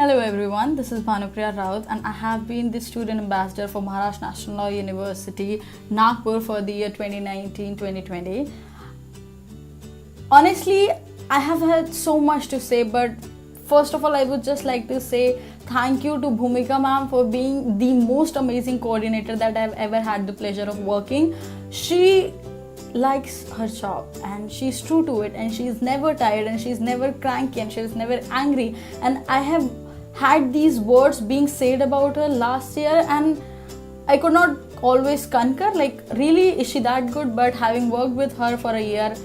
Hello everyone, this is Bhanupriya Raut and I have been the student ambassador for Maharashtra National Law University, Nagpur for the year 2019-2020. Honestly, I have had so much to say, but first of all, I would just like to say thank you to Bhumika ma'am for being the most amazing coordinator that I've ever had the pleasure of working. She likes her job and she's true to it, and she's never tired and she's never cranky and she's never angry, and I have had these words being said about her last year and I could not always concur, like really is she that good, but having worked with her for a year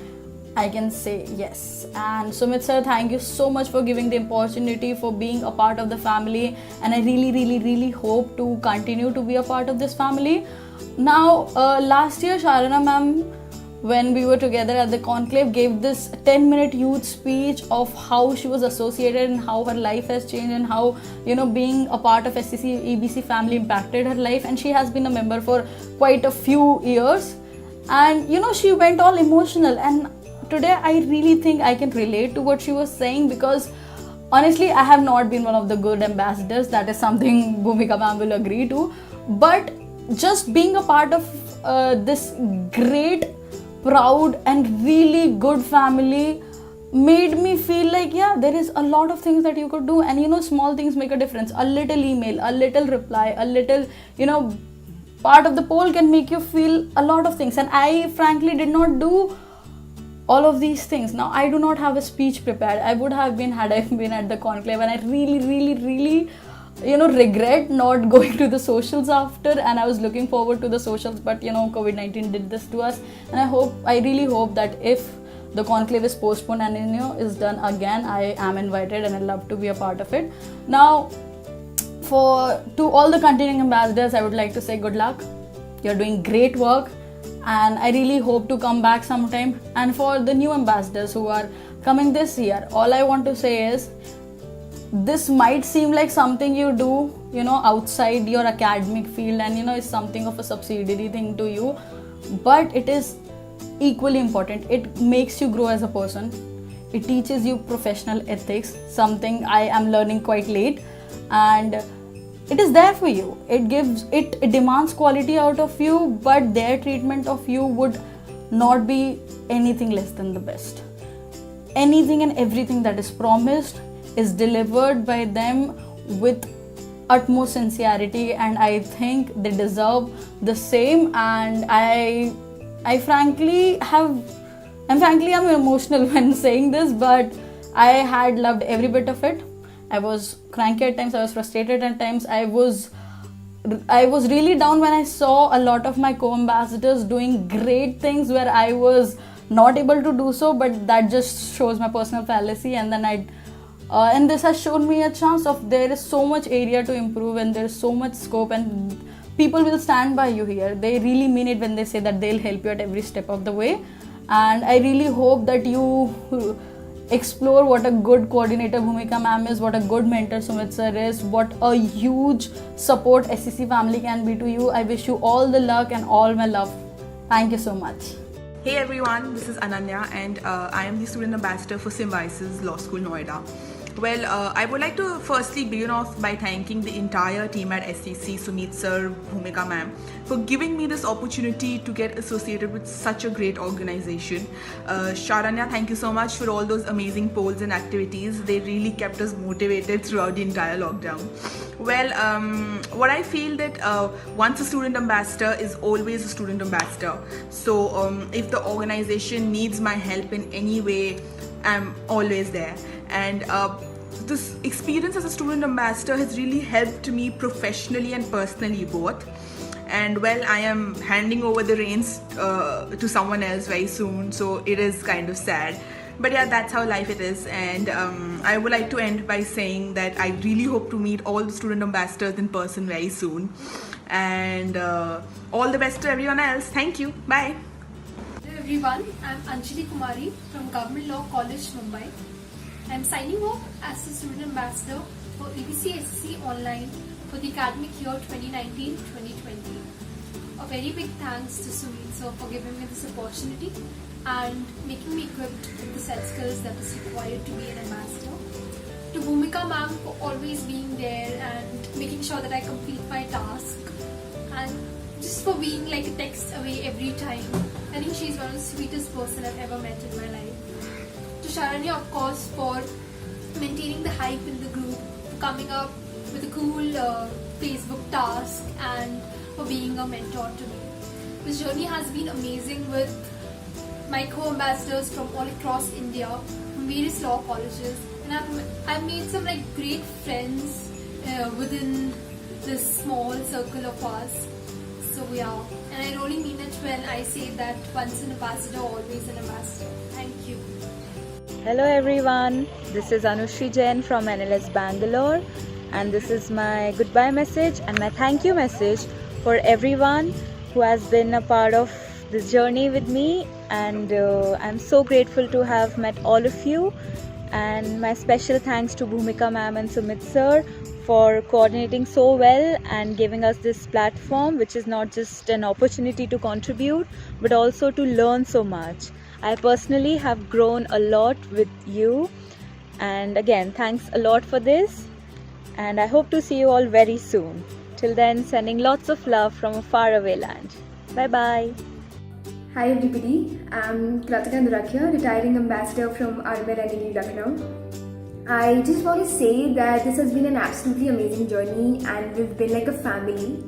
I can say yes. And Sumit sir, thank you so much for giving the opportunity, for being a part of the family, and I really hope to continue to be a part of this family. Now last year Sharana ma'am, when we were together at the conclave, gave this 10-minute youth speech of how she was associated and how her life has changed, and how being a part of SCC EBC family impacted her life, and she has been a member for quite a few years. And she went all emotional, and today I really think I can relate to what she was saying, because honestly I have not been one of the good ambassadors. That is something Bhumika ma'am will agree to, but just being a part of this great, proud and really good family made me feel like there is a lot of things that you could do, and small things make a difference. A little email, a little reply, a little part of the poll can make you feel a lot of things, and I frankly did not do all of these things. Now I do not have a speech prepared. I would have been had I been at the conclave, and I really regret not going to the socials after, and I was looking forward to the socials, but COVID-19 did this to us, and I really hope that if the conclave is postponed and is done again, I am invited and I love to be a part of it. Now to all the continuing ambassadors, I would like to say good luck. You're doing great work and I really hope to come back sometime. And for the new ambassadors who are coming this year, all I want to say is, this might seem like something you do outside your academic field, and it's something of a subsidiary thing to you, but it is equally important. It makes you grow as a person. It teaches you professional ethics, something I am learning quite late, and it is there for you. It demands quality out of you, but their treatment of you would not be anything less than the best. Anything and everything that is promised is delivered by them with utmost sincerity, and I think they deserve the same. And I'm frankly emotional when saying this, but I had loved every bit of it. I was cranky at times, I was frustrated at times, I was really down when I saw a lot of my co-ambassadors doing great things where I was not able to do so, but that just shows my personal fallacy. And then and this has shown me a chance of there is so much area to improve, and there is so much scope, and people will stand by you here. They really mean it when they say that they'll help you at every step of the way. And I really hope that you explore what a good coordinator Bhumika ma'am is, what a good mentor Sumit sir is, what a huge support SCC family can be to you. I wish you all the luck and all my love. Thank you so much. Hey everyone, this is Ananya, and I am the student ambassador for Symbiosis Law School, Noida. Well, I would like to firstly begin off by thanking the entire team at SCC, Sumit sir, Bhumika ma'am, for giving me this opportunity to get associated with such a great organization. Sharanya, thank you so much for all those amazing polls and activities. They really kept us motivated throughout the entire lockdown. Well, what I feel that once a student ambassador is always a student ambassador. So if the organization needs my help in any way, I'm always there. And this experience as a student ambassador has really helped me professionally and personally both. And well, I am handing over the reins to someone else very soon, so it is kind of sad. But yeah, that's how life it is. And I would like to end by saying that I really hope to meet all the student ambassadors in person very soon. And all the best to everyone else. Thank you. Bye. Hello everyone, I'm Anjali Kumari from Government Law College, Mumbai. I'm signing off as the student ambassador for EBC SCC Online for the academic year 2019-2020. A very big thanks to Sumit sir for giving me this opportunity and making me equipped with the set skills that is required to be an ambassador. to Bhumika ma'am for always being there and making sure that I complete my task, and just for being like a text away every time. I think she's one of the sweetest person I've ever met in my life. To Sharanya, of course, for maintaining the hype in the group, for coming up with a cool Facebook task, and for being a mentor to me. This journey has been amazing with my co-ambassadors from all across India, from various law colleges, and I've made some like great friends within this small circle of us. So yeah, and I really mean it when I say that once an ambassador, always an ambassador. Thank you. Hello everyone, this is Anushri Jain from NLS Bangalore, and this is my goodbye message and my thank you message for everyone who has been a part of this journey with me, and I'm so grateful to have met all of you, and my special thanks to Bhumika ma'am and Sumit sir for coordinating so well and giving us this platform, which is not just an opportunity to contribute but also to learn so much. I personally have grown a lot with you, and again thanks a lot for this, and I hope to see you all very soon. Till then, sending lots of love from a faraway land. Bye bye. Hi everybody, I'm Kratika Nurakhya, retiring ambassador from Armel NLU Lucknow. I just want to say that this has been an absolutely amazing journey and we've been like a family.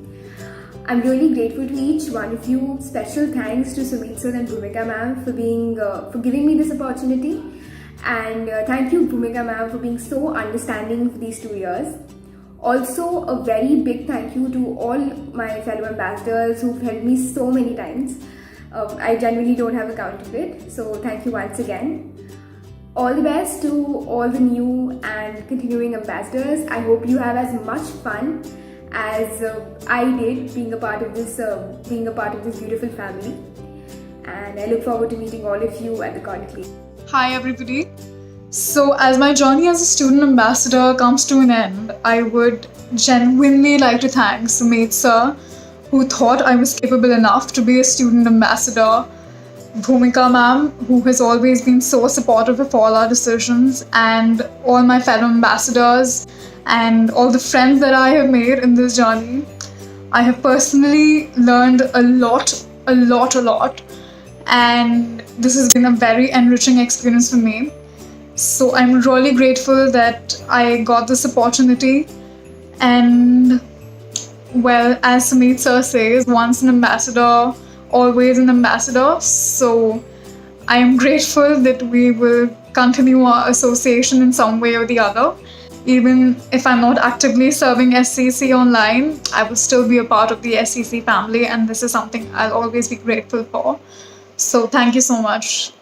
I'm really grateful to each one of you. Special thanks to Sumit sir and Bhumika ma'am for giving me this opportunity, and thank you Bhumika ma'am for being so understanding for these 2 years. Also, a very big thank you to all my fellow ambassadors who've helped me so many times. I genuinely don't have a count of it, so thank you once again. All the best to all the new and continuing ambassadors. I hope you have as much fun as I did being a part of this beautiful family. And I look forward to meeting all of you at the conclave. Hi everybody. So as my journey as a student ambassador comes to an end, I would genuinely like to thank Sumit sir, who thought I was capable enough to be a student ambassador, Bhumika ma'am, who has always been so supportive of all our decisions, and all my fellow ambassadors and all the friends that I have made in this journey. I have personally learned a lot, and this has been a very enriching experience for me. So I'm really grateful that I got this opportunity, and well, as Sumit sir says, once an ambassador, always an ambassador. So I am grateful that we will continue our association in some way or the other. Even if I'm not actively serving SCC online, I will still be a part of the SCC family, and this is something I'll always be grateful for. So thank you so much.